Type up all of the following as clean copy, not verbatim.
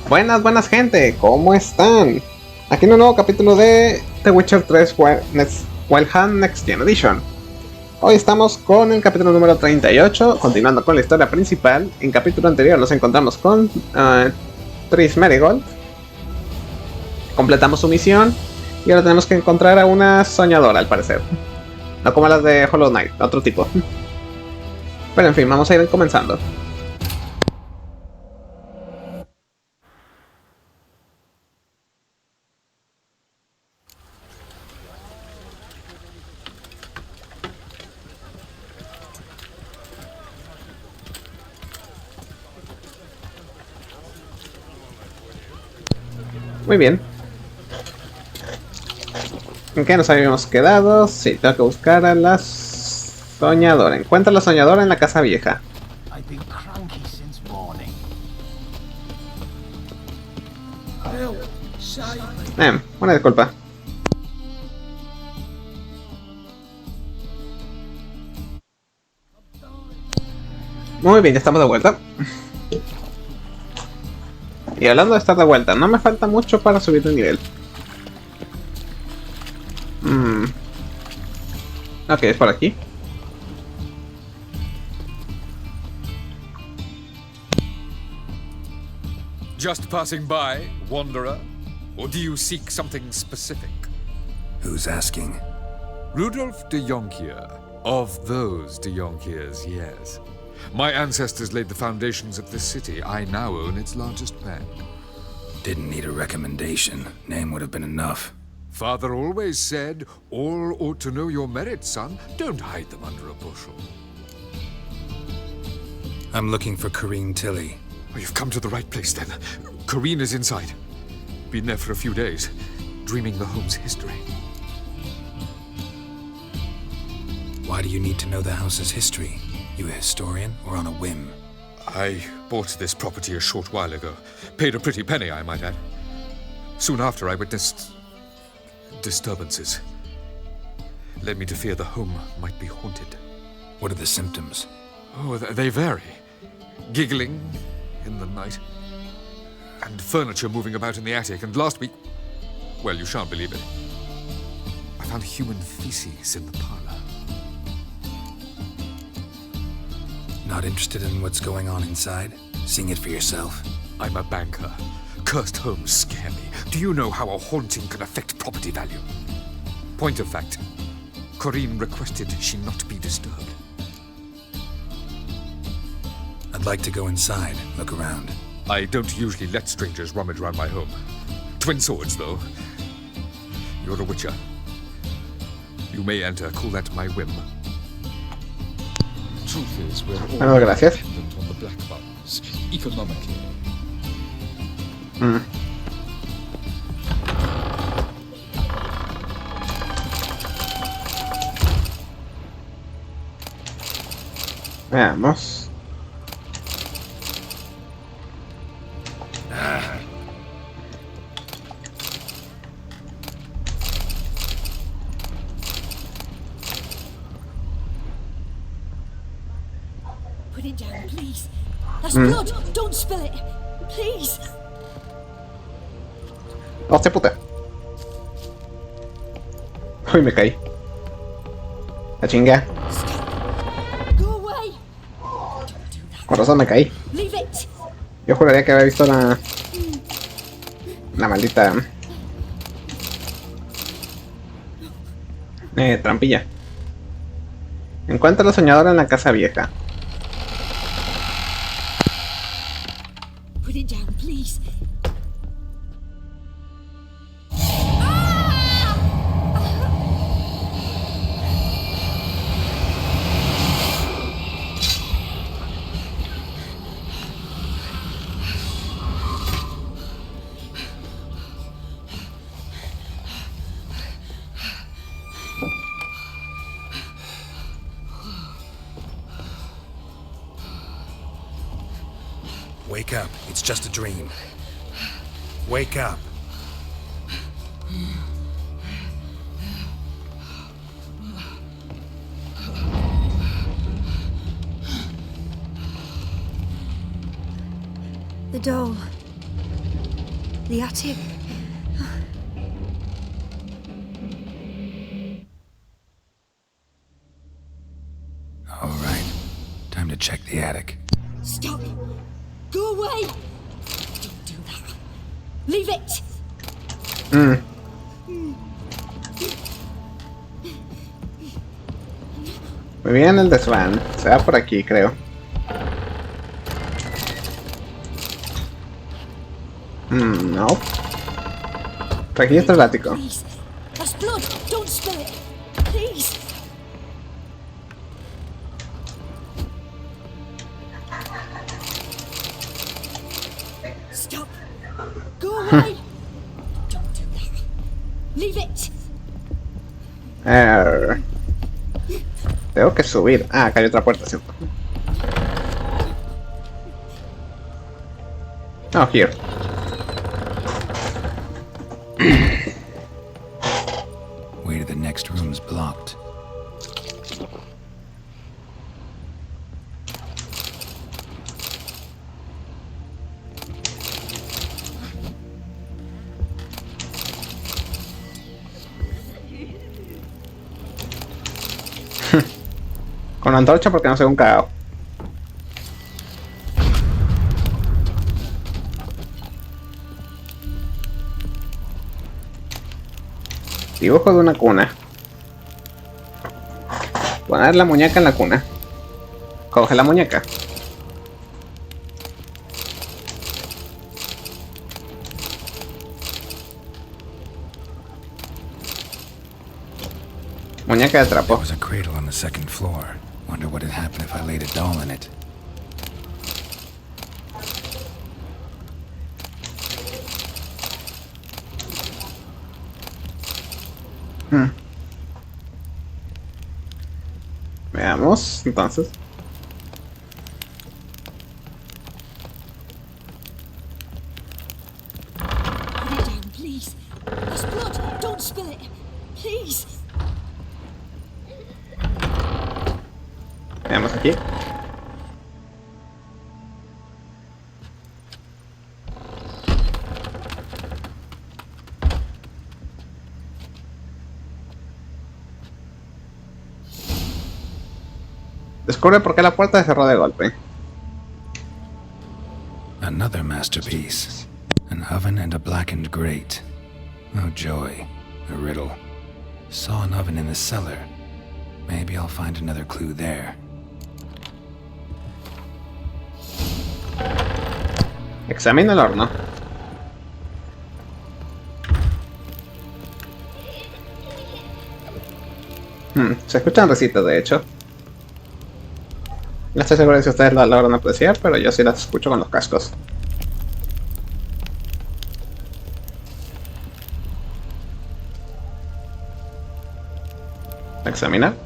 Buenas, buenas gente, ¿cómo están? Aquí en un nuevo capítulo de The Witcher 3 Wild Hunt Next Gen Edition. Hoy estamos con el capítulo número 38, continuando con la historia principal. En capítulo anterior nos encontramos con Triss Merigold. Completamos su misión y ahora tenemos que encontrar a una soñadora, al parecer. No como las de Hollow Knight, otro tipo. Pero en fin, vamos a ir comenzando. Muy bien. ¿En qué nos habíamos quedado? Sí, tengo que buscar a la soñadora. Encuentra a la soñadora en la casa vieja. Una disculpa. Muy bien, ya estamos de vuelta. Y hablando de estar de vuelta, no me falta mucho para subir de nivel. Ok, es por aquí. Just passing by, wanderer? Or do you seek something specific? Who's asking? Rudolf de Jonkier. Of those de Jonkiers, yes. My ancestors laid the foundations of this city. I now own its largest bank. Didn't need a recommendation. Name would have been enough. Father always said, all ought to know your merits, son. Don't hide them under a bushel. I'm looking for Corrine Tilly. Oh, you've come to the right place, then. Corrine is inside. Been there for a few days, dreaming the home's history. Why do you need to know the house's history? You a historian, or on a whim? I bought this property a short while ago. Paid a pretty penny, I might add. Soon after, I witnessed disturbances. Led me to fear the home might be haunted. What are the symptoms? Oh, they vary. Giggling in the night, and furniture moving about in the attic, and last week, well, you shan't believe it, I found human feces in the parlor. Not interested in what's going on inside? Seeing it for yourself? I'm a banker. Cursed homes scare me. Do you know how a haunting can affect property value? Point of fact, Corrine requested she not be disturbed. I'd like to go inside, look around. I don't usually let strangers rummage around my home. Twin swords, though. You're a witcher. You may enter, call that my whim. Truth is, we're all dependent on the black buttons, economically. Veamos. Put it down, please. That's blood. Don't spill it. Please. Hostia puta. Uy, me caí. La chinga. Go away. Con razón me caí. Leave it. Yo juraría que había visto la maldita trampilla. Encuentra a la soñadora en la casa vieja. Put it down, please. Wake up, it's just a dream. Wake up. The doll. The attic. All right. Time to check the attic. Stop! Go away! Don't do that. Leave it! Muy bien, el desván. Se va por aquí, creo. No. Registro el ático. Please. That's blood. Don't spill it. Please. Stop. Go away. Don't do that. Leave it. Tengo que subir. Ah, acá hay otra puerta, ¿cierto? Oh, here. Way to the next room's blocked. Con la antorcha porque no soy un cagao. Dibujo de una cuna. Poner la muñeca en la cuna. Coge la muñeca. Muñeca de There trapo. was a cradle on the second floor. Wonder what would happen if I laid a doll in it. Veamos, entonces. Put it down, please. That's blood. Don't spill it. Please. Veamos aquí. Descubre por qué la puerta se cerró de golpe. Another masterpiece. An oven and a blackened grate. Oh joy. A riddle. Saw an oven in the cellar. Maybe I'll find another clue there. Examina el horno. Se escuchan risitas, de hecho. No estoy seguro de si ustedes la logran apreciar, pero yo sí las escucho con los cascos. Examinar.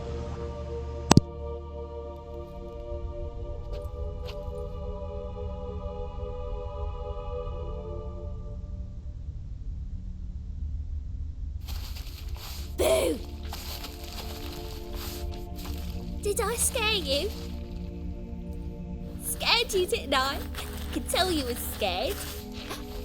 Boo! Did I scare you? Scared you, didn't I? Could tell you was scared.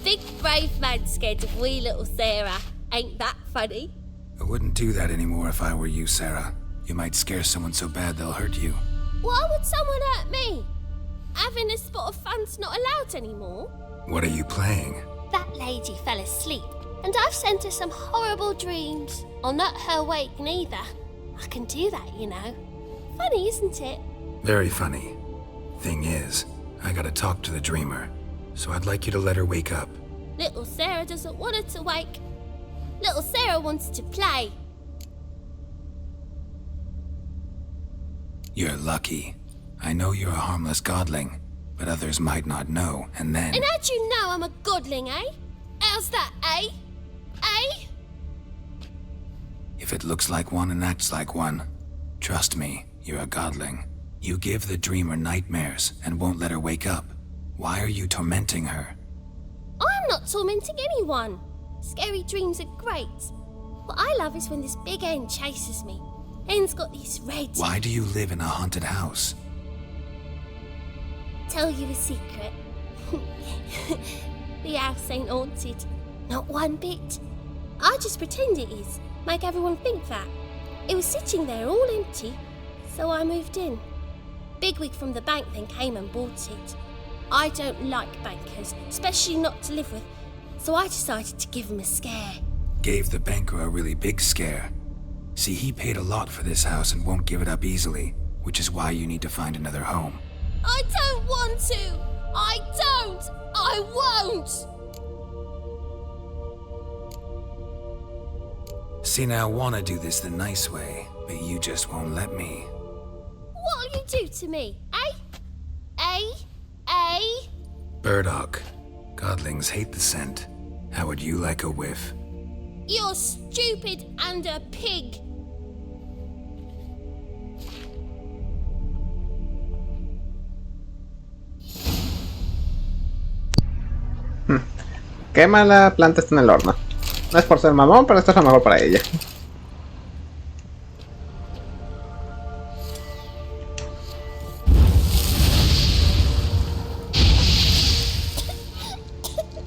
Big brave man scared of wee little Sarah. Ain't that funny? I wouldn't do that anymore if I were you, Sarah. You might scare someone so bad they'll hurt you. Why would someone hurt me? Having a spot of fun's not allowed anymore. What are you playing? That lady fell asleep, and I've sent her some horrible dreams. I'll not her wake neither. I can do that, you know. Funny, isn't it? Very funny. Thing is, I gotta talk to the dreamer, so I'd like you to let her wake up. Little Sarah doesn't want her to wake. Little Sarah wants to play. You're lucky. I know you're a harmless godling, but others might not know, and then... And how'd you know I'm a godling, eh? How's that, eh? Eh? If it looks like one and acts like one, trust me, you're a godling. You give the dreamer nightmares and won't let her wake up. Why are you tormenting her? I'm not tormenting anyone. Scary dreams are great. What I love is when this big hen chases me. Hen's got these red... Why do you live in a haunted house? Tell you a secret. The house ain't haunted. Not one bit. I just pretend it is. Make everyone think that. It was sitting there all empty, so I moved in. Bigwig from the bank then came and bought it. I don't like bankers, especially not to live with, so I decided to give him a scare. Gave the banker a really big scare. See, he paid a lot for this house and won't give it up easily, which is why you need to find another home. I don't want to! I don't! I won't! See, now I want to do this the nice way, but you just won't let me. What'll you do to me, eh? Burdock. Godlings hate the scent. How would you like a whiff? You're stupid and a pig. Quema la planta, está en el horno. No es por ser mamón, pero esto es lo mejor para ella.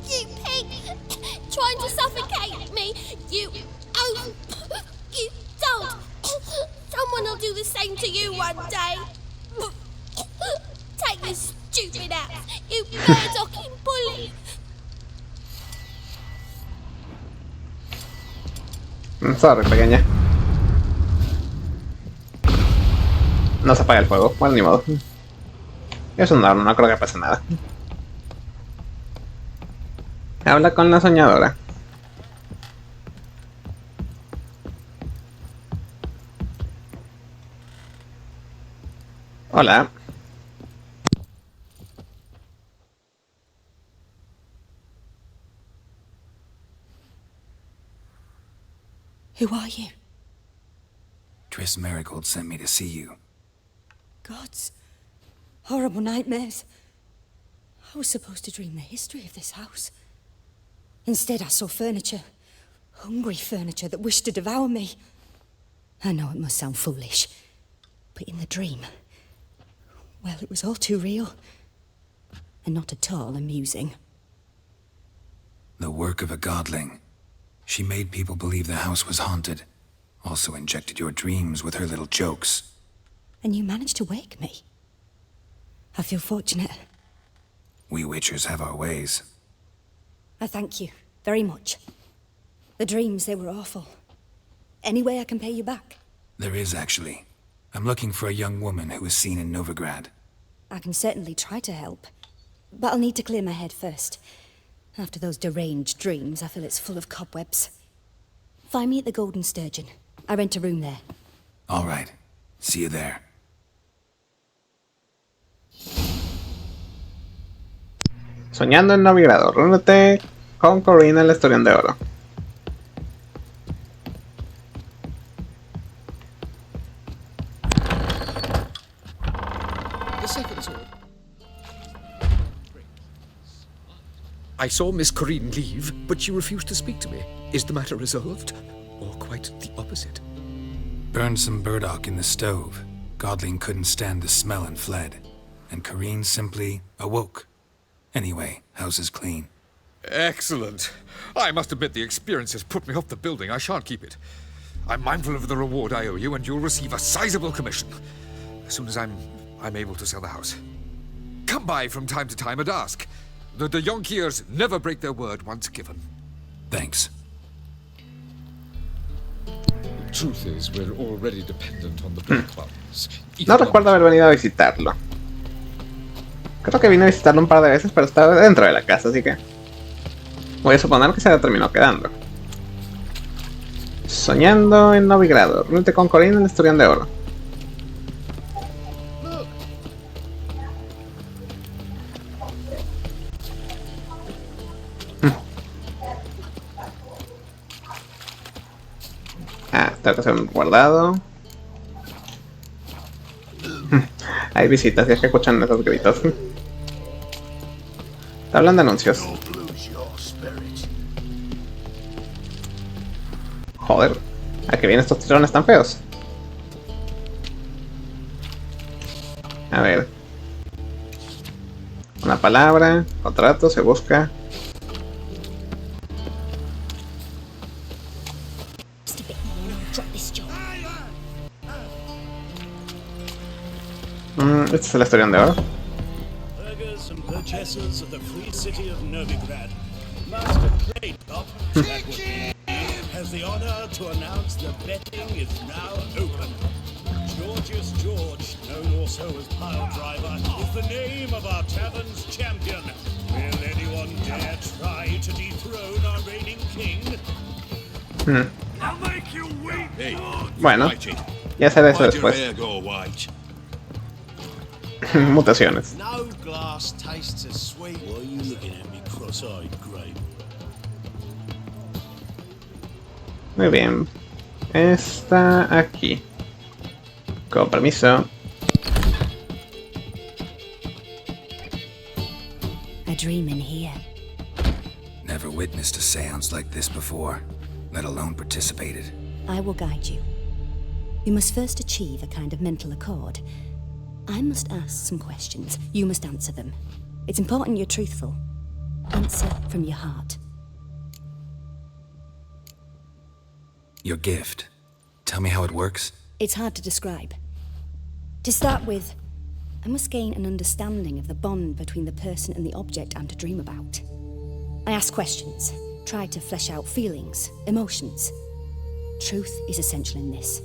You pig! Trying to suffocate me! You... Oh! You don't! Someone will do the same to you one day! Take this stupid axe, you Murdocking bully! Sorry, pequeña. No se apaga el fuego. Bueno, ni modo. Es un horno, no creo que pase nada. Habla con la soñadora. Hola. Who are you? Triss Marigold sent me to see you. Gods. Horrible nightmares. I was supposed to dream the history of this house. Instead, I saw furniture. Hungry furniture that wished to devour me. I know it must sound foolish, but in the dream, well, it was all too real. And not at all amusing. The work of a godling. She made people believe the house was haunted. Also injected your dreams with her little jokes. And you managed to wake me. I feel fortunate. We witchers have our ways. I thank you very much. The dreams, they were awful. Any way I can pay you back? There is, actually. I'm looking for a young woman who was seen in Novigrad. I can certainly try to help. But I'll need to clear my head first. After those deranged dreams, I feel it's full of cobwebs. Find me at the Golden Sturgeon. I rent a room there. All right. See you there. Soñando en Novigrado. Reúnete con Corina, el historión de oro. The second sword. I saw Miss Corinne leave, but she refused to speak to me. Is the matter resolved? Or quite the opposite? Burned some burdock in the stove. Godling couldn't stand the smell and fled. And Corinne simply awoke. Anyway, house is clean. Excellent. I must admit the experience has put me off the building. I shan't keep it. I'm mindful of the reward I owe you, and you'll receive a sizable commission. As soon as I'm able to sell the house. Come by from time to time and ask. The de Jonkiers never break their word once given. Thanks. Truth is, we're already dependent on the black ones. No recuerdo haber venido a visitarlo. Creo que vine a visitarlo un par de veces, pero estaba dentro de la casa, así que voy a suponer que se la terminó quedando. Soñando en Novigrado. Reúnete con Corinne en el historión de oro. Tengo que hacer un guardado. Hay visitas, ya que escuchan esos gritos. Te hablan de anuncios. Joder, ¿a qué vienen estos tirones tan feos? A ver. Una palabra, contrato, se busca. Este es el historión de oro. Burghers and burgesses of the free city of Novigrad. Master Playtop, that would be, has the honor to announce the betting is now open. Georgius George, known also as Pile Driver, is the name of our tavern's champion. Will anyone dare try to dethrone our reigning king? I'll make you weep. Hey, Bueno, ya será eso después. Mutaciones. No glass tastes as sweet. Why are you looking at me cross-eyed, Grape? Muy bien. Está aquí. Con permiso. A dream in here. Never witnessed a seance like this before, let alone participated. I will guide you. You must first achieve a kind of mental accord. I must ask some questions. You must answer them. It's important you're truthful. Answer from your heart. Your gift. Tell me how it works. It's hard to describe. To start with, I must gain an understanding of the bond between the person and the object I'm to dream about. I ask questions, try to flesh out feelings, emotions. Truth is essential in this.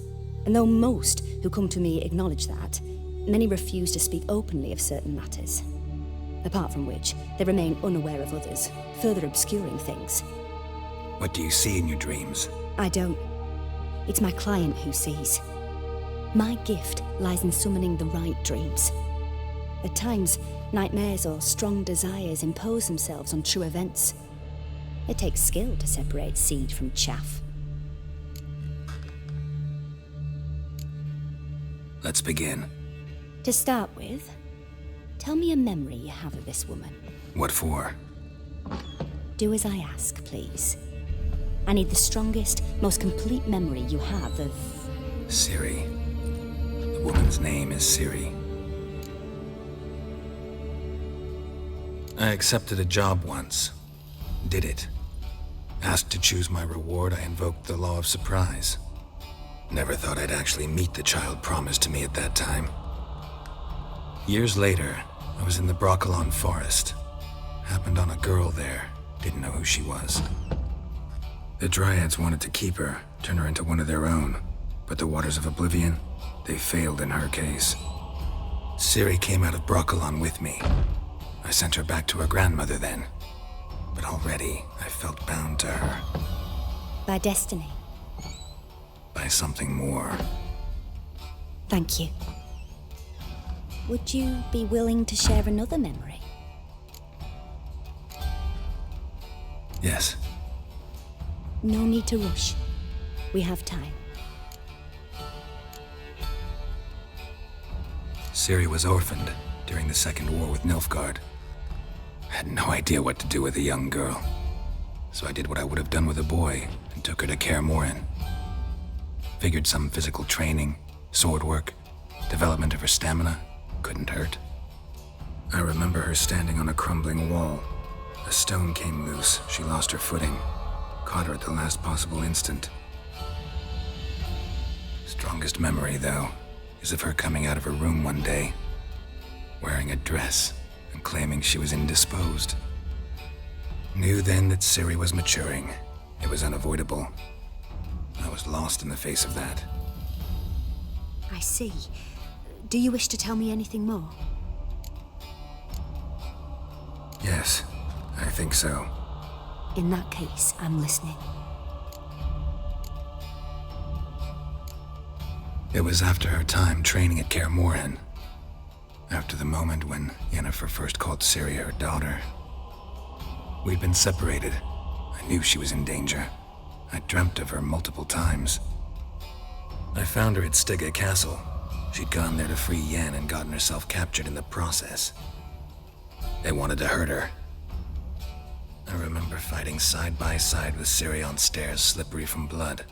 And though most who come to me acknowledge that, many refuse to speak openly of certain matters. Apart from which, they remain unaware of others, further obscuring things. What do you see in your dreams? I don't. It's my client who sees. My gift lies in summoning the right dreams. At times, nightmares or strong desires impose themselves on true events. It takes skill to separate seed from chaff. Let's begin. To start with, tell me a memory you have of this woman. What for? Do as I ask, please. I need the strongest, most complete memory you have of... Siri. The woman's name is Siri. I accepted a job once. Did it. Asked to choose my reward, I invoked the law of surprise. Never thought I'd actually meet the child promised to me at that time. Years later, I was in the Broccolon forest. Happened on a girl there. Didn't know who she was. The Dryads wanted to keep her, turn her into one of their own. But the Waters of Oblivion, they failed in her case. Siri came out of Broccolon with me. I sent her back to her grandmother then. But already, I felt bound to her. By destiny. By something more. Thank you. Would you be willing to share another memory? Yes. No need to rush. We have time. Siri was orphaned during the Second War with Nilfgaard. I had no idea what to do with a young girl. So I did what I would have done with a boy and took her to Kaer Morhen. Figured some physical training, sword work, development of her stamina couldn't hurt. I remember her standing on a crumbling wall. A stone came loose, she lost her footing. Caught her at the last possible instant. Strongest memory, though, is of her coming out of her room one day, wearing a dress and claiming she was indisposed. Knew then that Siri was maturing. It was unavoidable. I was lost in the face of that. I see. Do you wish to tell me anything more? Yes, I think so. In that case, I'm listening. It was after her time training at Kaer Morhen. After the moment when Yennefer first called Siri her daughter. We'd been separated. I knew she was in danger. I dreamt of her multiple times. I found her at Stygga Castle. She'd gone there to free Yen and gotten herself captured in the process. They wanted to hurt her. I remember fighting side by side with Siri on stairs slippery from blood.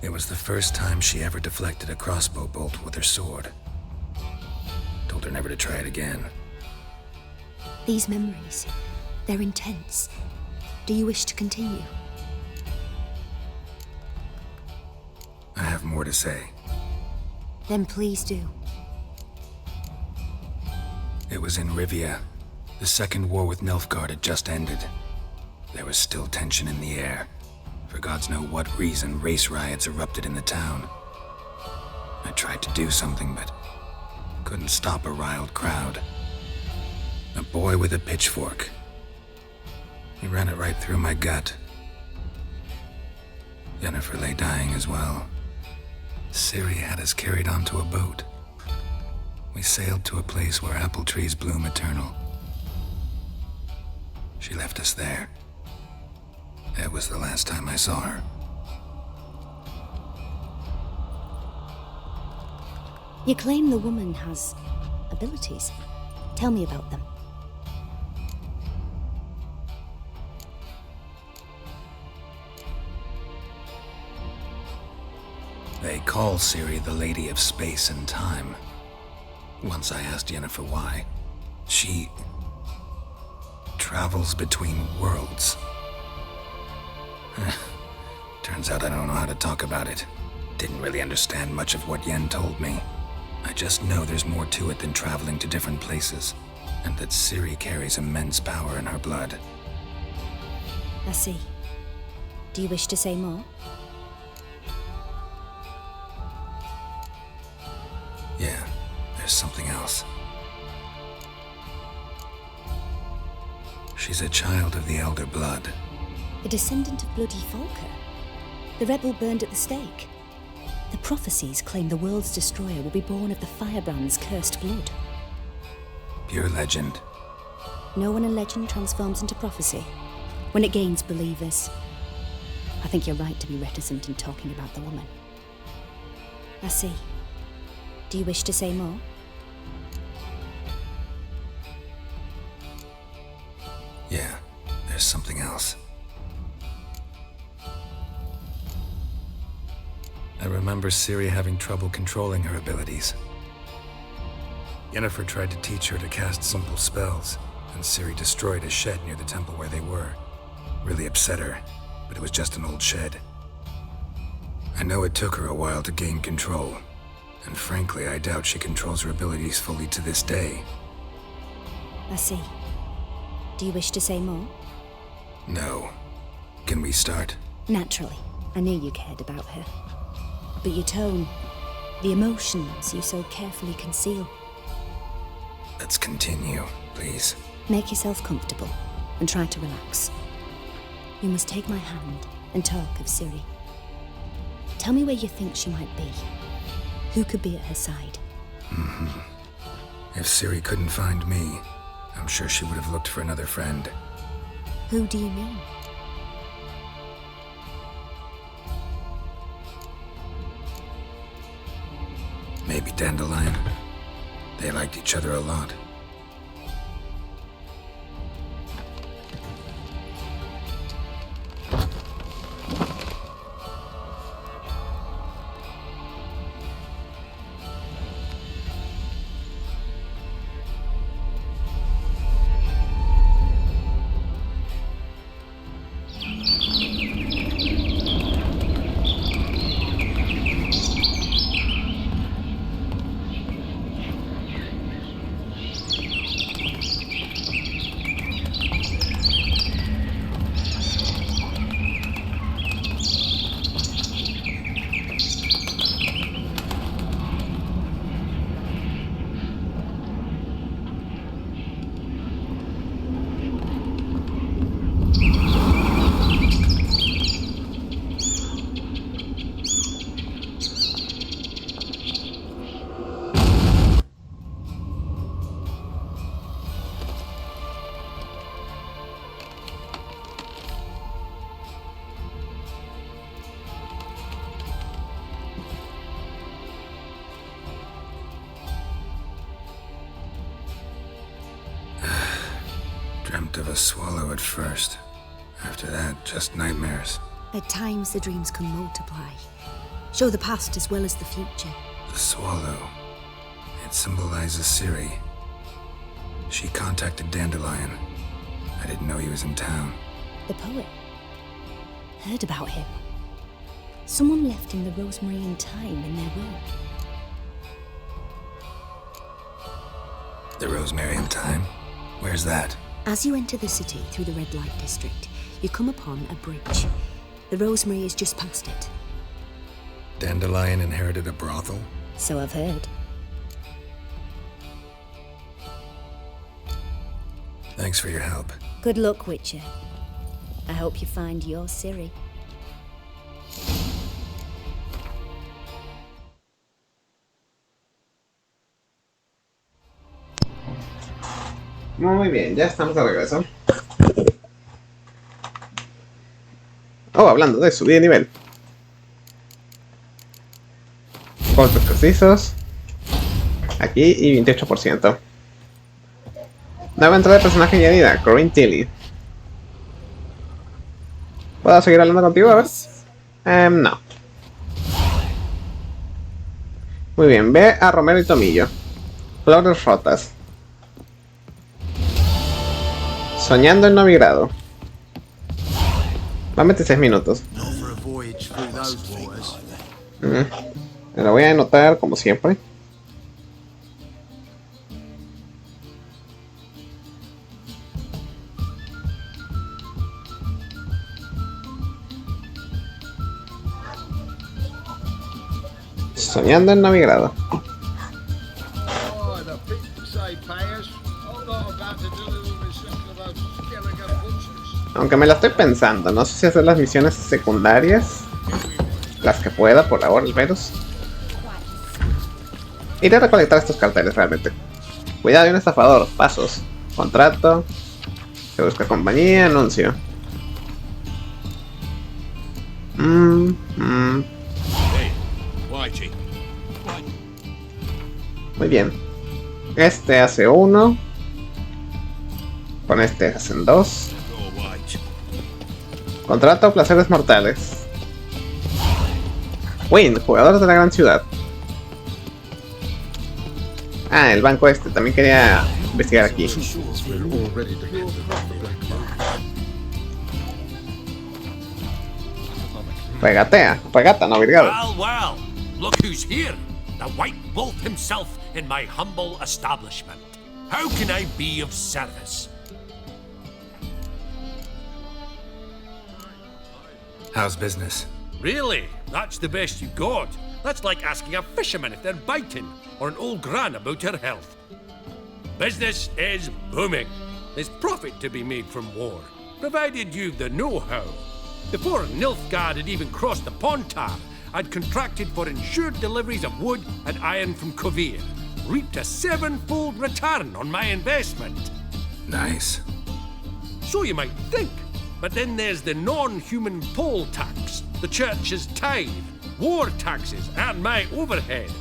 It was the first time she ever deflected a crossbow bolt with her sword. Told her never to try it again. These memories, they're intense. Do you wish to continue? I have more to say. Then please do. It was in Rivia. The second war with Nilfgaard had just ended. There was still tension in the air. For gods know what reason, race riots erupted in the town. I tried to do something, but couldn't stop a riled crowd. A boy with a pitchfork. He ran it right through my gut. Yennefer lay dying as well. Ciri had us carried onto a boat. We sailed to a place where apple trees bloom eternal. She left us there. That was the last time I saw her. You claim the woman has abilities. Tell me about them. They call Ciri the Lady of Space and Time. Once I asked Yennefer why. She travels between worlds. Turns out I don't know how to talk about it. Didn't really understand much of what Yen told me. I just know there's more to it than traveling to different places, and that Ciri carries immense power in her blood. I see. Do you wish to say more? Yeah, there's something else. She's a child of the Elder Blood. A descendant of bloody Falker. The rebel burned at the stake. The prophecies claim the world's destroyer will be born of the firebrand's cursed blood. Pure legend. No one in legend transforms into prophecy when it gains believers. I think you're right to be reticent in talking about the woman. I see. Do you wish to say more? Yeah, there's something else. I remember Ciri having trouble controlling her abilities. Yennefer tried to teach her to cast simple spells, and Ciri destroyed a shed near the temple where they were. Really upset her, but it was just an old shed. I know it took her a while to gain control, and frankly, I doubt she controls her abilities fully to this day. I see. Do you wish to say more? No. Can we start? Naturally. I knew you cared about her. But your tone, the emotions you so carefully conceal. Let's continue, please. Make yourself comfortable and try to relax. You must take my hand and talk of Ciri. Tell me where you think she might be. Who could be at her side? If Ciri couldn't find me, I'm sure she would have looked for another friend. Who do you mean? Maybe Dandelion. They liked each other a lot. Dreamt of a swallow at first. After that, just nightmares. At times the dreams can multiply. Show the past as well as the future. The swallow. It symbolizes Ciri. She contacted Dandelion. I didn't know he was in town. The poet. Heard about him. Someone left him the rosemary and thyme in their will. The Rosemary in time? Where's that? As you enter the city through the red light district, you come upon a bridge. The Rosemary is just past it. Dandelion inherited a brothel? So I've heard. Thanks for your help. Good luck, Witcher. I hope you find your Ciri. Muy bien, ya estamos de regreso. Oh, hablando de subir de nivel. Golpes precisos. Aquí y 28%. Nueva entrada de personaje añadida, Corinne Tilly. ¿Puedo seguir hablando contigo? A ver. No. Muy bien, ve a Romero y Tomillo. Flores rotas. Soñando en Novigrado. Va a 26 minutos. Me lo voy a anotar como siempre. Soñando en Novigrado. Aunque me la estoy pensando, no sé si hacer las misiones secundarias, las que pueda por ahora al menos. Iré a recolectar estos carteles realmente. Cuidado, hay un estafador, pasos, contrato, se busca compañía, anuncio. Muy bien. Este hace 1. Con este hacen 2. Contrato, placeres mortales. Win, jugadores de la gran ciudad. Ah, el banco este, también quería investigar aquí. Regata, Novigrado. Well, look who's here. The White Wolf himself in my humble establishment. How can I be of service? How's business? Really? That's the best you got? That's like asking a fisherman if they're biting, or an old gran about her health. Business is booming. There's profit to be made from war, provided you've the know-how. Before Nilfgaard had even crossed the Pontar, I'd contracted for insured deliveries of wood and iron from Kovir, reaped a 7-fold return on my investment. Nice. So you might think. But then there's the non-human poll tax, the church's tithe, war taxes, and my overhead.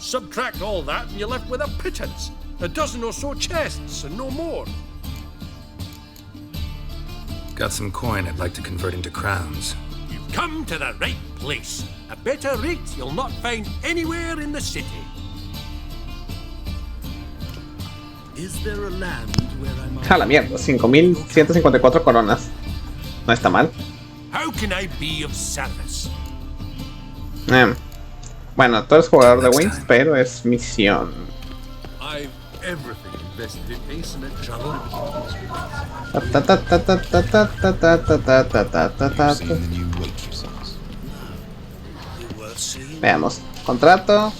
Subtract all that and you're left with a pittance. A dozen or so chests and no more. Got some coin I'd like to convert into crowns. You've come to the right place. A better rate you'll not find anywhere in the city. Is there a land where I might... A la mierda, 5154 coronas. No está mal. How can I be of service? Bueno, tú eres jugador de Wings, pero es misión. I've everything invested in asymmetric Veamos. Contrato,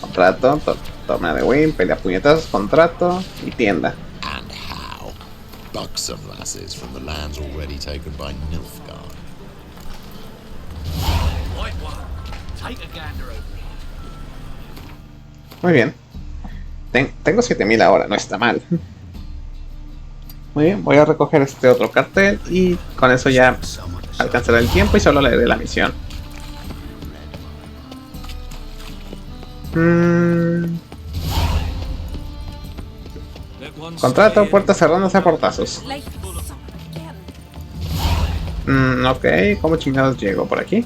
torneo de win, pelea puñetazos, contrato y tienda. And how? Buxom lasses from the lands already taken by Nilfgaard. Right one. Take a gander over here. Muy bien. Tengo 7000 ahora, no está mal. Muy bien, voy a recoger este otro cartel y con eso ya alcanzará el tiempo y solo leeré la misión. Contrato, puertas cerrándose a portazos. Ok, ¿cómo chingados llego por aquí?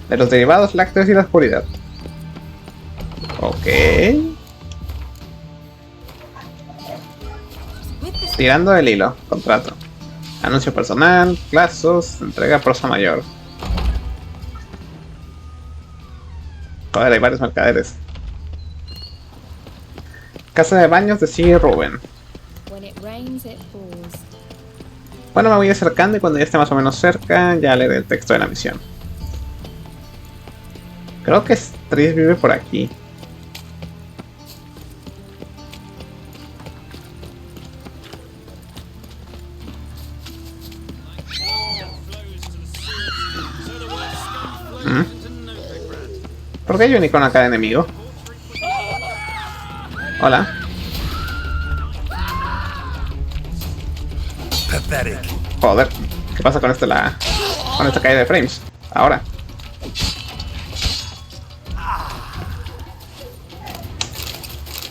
De los derivados lácteos y la oscuridad. Ok. Tirando del hilo, contrato. Anuncio personal, plazos, entrega prosa mayor. Joder, hay varios mercaderes. Casa de baños de Sigue Rubén. Bueno, me voy acercando y cuando ya esté más o menos cerca, ya leeré el texto de la misión. Creo que Tris vive por aquí. ¿Por qué hay un icono acá de enemigo? Hola. Joder, ¿qué pasa con esta caída de frames? Ahora.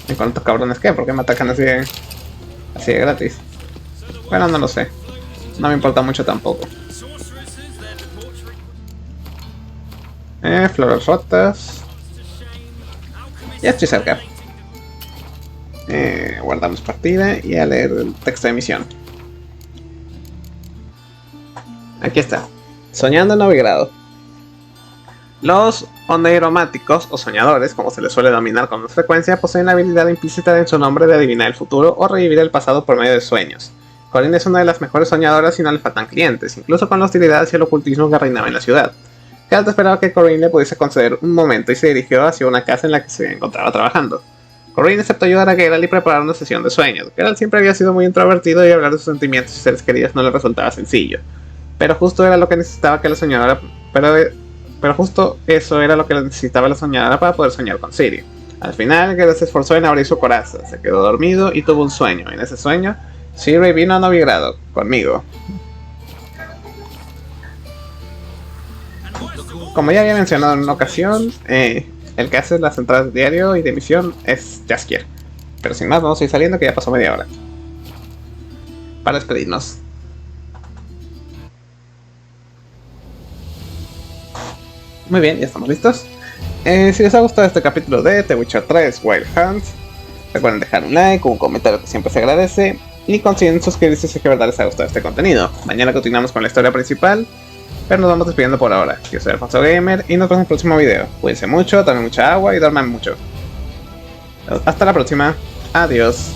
¿Y con estos cabrones qué? ¿Por qué me atacan así de gratis? Bueno, no lo sé. No me importa mucho tampoco. Flores rotas. Ya estoy cerca. Guardamos partida y a leer el texto de misión. Aquí está. Soñando en Novigrado. Los oneiromáticos o soñadores, como se les suele denominar con más frecuencia, poseen la habilidad implícita en su nombre de adivinar el futuro o revivir el pasado por medio de sueños. Corinne es una de las mejores soñadoras y no le faltan clientes, incluso con la hostilidad hacia el ocultismo que reinaba en la ciudad. Geralt esperaba que Corinne le pudiese conceder un momento y se dirigió hacia una casa en la que se encontraba trabajando. Corinne aceptó ayudar a Geralt y preparar una sesión de sueños. Geralt siempre había sido muy introvertido y hablar de sus sentimientos y seres queridos no le resultaba sencillo. Pero justo era lo que necesitaba que la soñadora... Pero justo eso era lo que necesitaba la soñadora para poder soñar con Ciri. Al final, Geralt se esforzó en abrir su corazón, se quedó dormido y tuvo un sueño. En ese sueño, Ciri vino a Novigrado, conmigo. Como ya había mencionado en una ocasión, el que hace las entradas de diario y de emisión es Jaskier. Pero sin más, vamos a ir saliendo que ya pasó media hora. Para despedirnos. Muy bien, ya estamos listos. Si les ha gustado este capítulo de The Witcher 3 Wild Hunt, recuerden dejar un like, un comentario que siempre se agradece, y consideren suscribirse si es que de verdad les ha gustado este contenido. Mañana continuamos con la historia principal, pero nos vamos despidiendo por ahora. Yo soy Alfonso Gamer y nos vemos en el próximo video. Cuídense mucho, tomen mucha agua y duerman mucho. Hasta la próxima. Adiós.